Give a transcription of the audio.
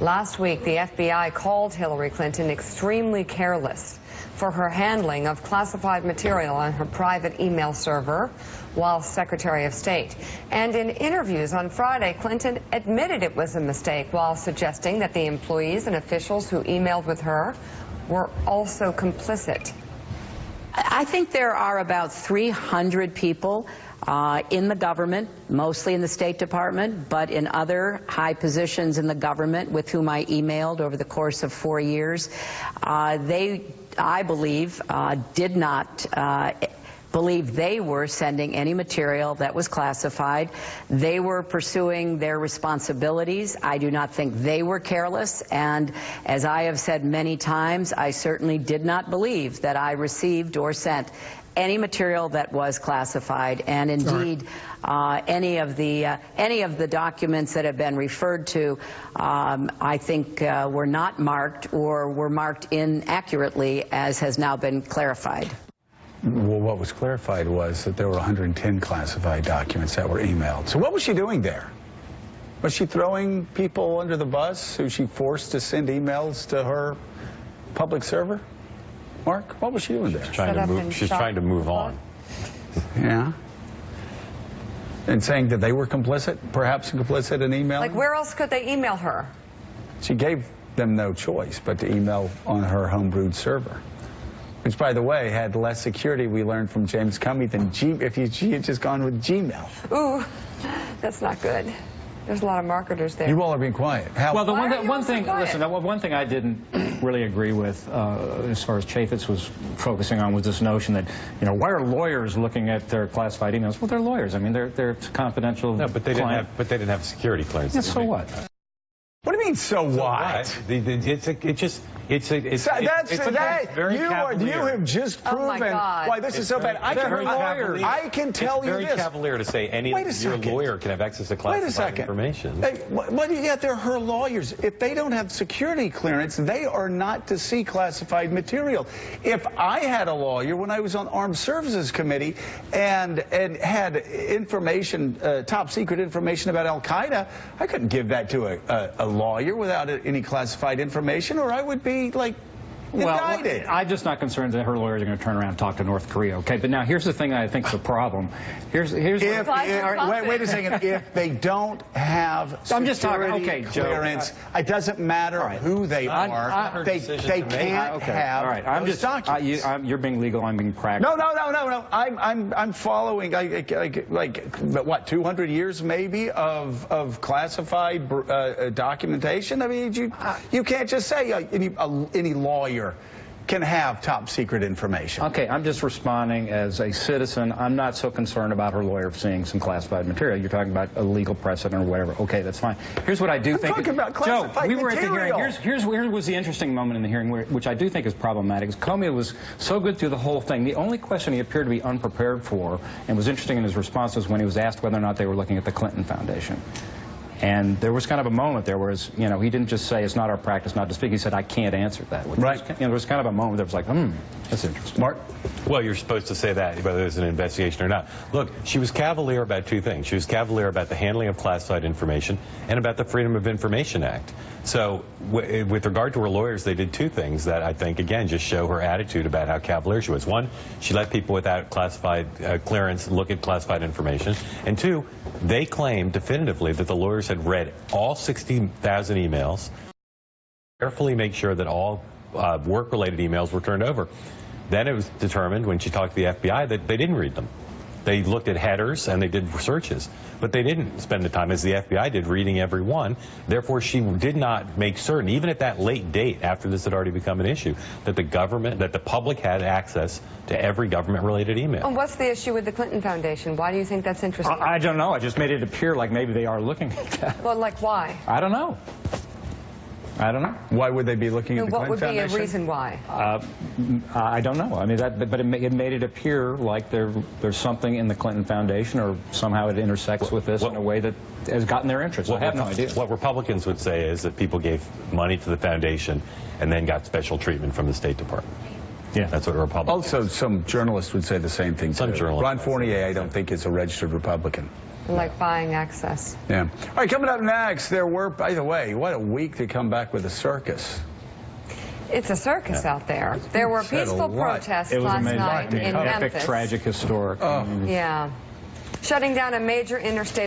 Last week, the FBI called Hillary Clinton extremely careless for her handling of classified material on her private email server while Secretary of State. And in interviews on Friday, Clinton admitted it was a mistake while suggesting that the employees and officials who emailed with her were also complicit. I think there are about 300 people in the government, mostly in the State Department, but in other high positions in the government with whom I emailed over the course of 4 years. They, I believe, did not believe they were sending any material that was classified. They were pursuing their responsibilities. I do not think they were careless, and as I have said many times, I certainly did not believe that I received or sent any material that was classified, and indeed any of the documents that have been referred to I think were not marked or were marked inaccurately, as has now been clarified. Well, what was clarified was that there were 110 classified documents that were emailed. So what was she doing there? Was she throwing people under the bus who she forced to send emails to her public server? Mark, what was she doing there? She's trying to move on. Yeah. And saying that they were complicit, perhaps complicit in emailing? Like, where else could they email her? She gave them no choice but to email on her homebrewed server, which, by the way, had less security, we learned from James Comey, than she had just gone with Gmail. Ooh, that's not good. There's a lot of marketers there. You all are being quiet. Well, the one thing, listen, one thing I didn't really agree with, as far as Chaffetz was focusing on, was this notion that, you know, why are lawyers looking at their classified emails? Well, they're lawyers. I mean, they're confidential. No, but they didn't have security clearance. Yeah, so what? What do you mean, so what? You have just proven why this is so bad. I can tell you this. It's very cavalier to say your lawyer can have access to classified information. But yet they're her lawyers. If they don't have security clearance, they are not to see classified material. If I had a lawyer when I was on Armed Services Committee and had information, top secret information about Al-Qaeda, I couldn't give that to a lawyer without any classified information, or I would be, like, indicted. Well, I'm just not concerned that her lawyers are going to turn around and talk to North Korea, okay? But now here's the thing that I think is the problem. Wait a second. If they don't have security clearance, it doesn't matter who they are. They can't have those documents. You're being legal. I'm being practical. No. I'm following like what, 200 years maybe of classified documentation. I mean, you can't just say any lawyer can have top secret information. Okay, I'm just responding as a citizen. I'm not so concerned about her lawyer seeing some classified material. You're talking about a legal precedent or whatever. Okay, that's fine. Here's what I do think. Talking about classified Joe, we were material. at the hearing. Here was the interesting moment in the hearing, which I do think is problematic. Is Comey was so good through the whole thing. The only question he appeared to be unprepared for, and was interesting in his response, was when he was asked whether or not they were looking at the Clinton Foundation. And there was kind of a moment there where, he didn't just say, it's not our practice not to speak. He said, I can't answer that. Right. There was kind of a moment that was like, that's interesting. Mark? Well, you're supposed to say that, whether there's an investigation or not. Look, she was cavalier about two things. She was cavalier about the handling of classified information and about the Freedom of Information Act. So with regard to her lawyers, they did two things that I think, again, just show her attitude about how cavalier she was. One, she let people without classified clearance look at classified information. And two, they claimed definitively that the lawyers had read all 60,000 emails, carefully make sure that all work-related emails were turned over. Then it was determined when she talked to the FBI that they didn't read them. They looked at headers and they did searches, but they didn't spend the time, as the FBI did, reading every one. Therefore, she did not make certain, even at that late date, after this had already become an issue, that the public had access to every government-related email. And what's the issue with the Clinton Foundation? Why do you think that's interesting? I don't know. I just made it appear like maybe they are looking at that. Well, like why? I don't know. I don't know. Why would they be looking at the Clinton Foundation? What would be a reason why? I don't know. I mean, but it made it appear like there's something in the Clinton Foundation, or somehow it intersects with this in a way that has gotten their interest. I have no idea. What Republicans would say is that people gave money to the foundation and then got special treatment from the State Department. Yeah, that's what Republicans. Also, some journalists would say the same thing. Some journalists. Ron Fournier, I don't think, is a registered Republican. like buying access. Yeah. All right, coming up next, there were, by the way, what a week to come back with a circus. It's a circus out there. There were peaceful protests last night in Epic, Memphis. tragic, historic. Yeah. Shutting down a major interstate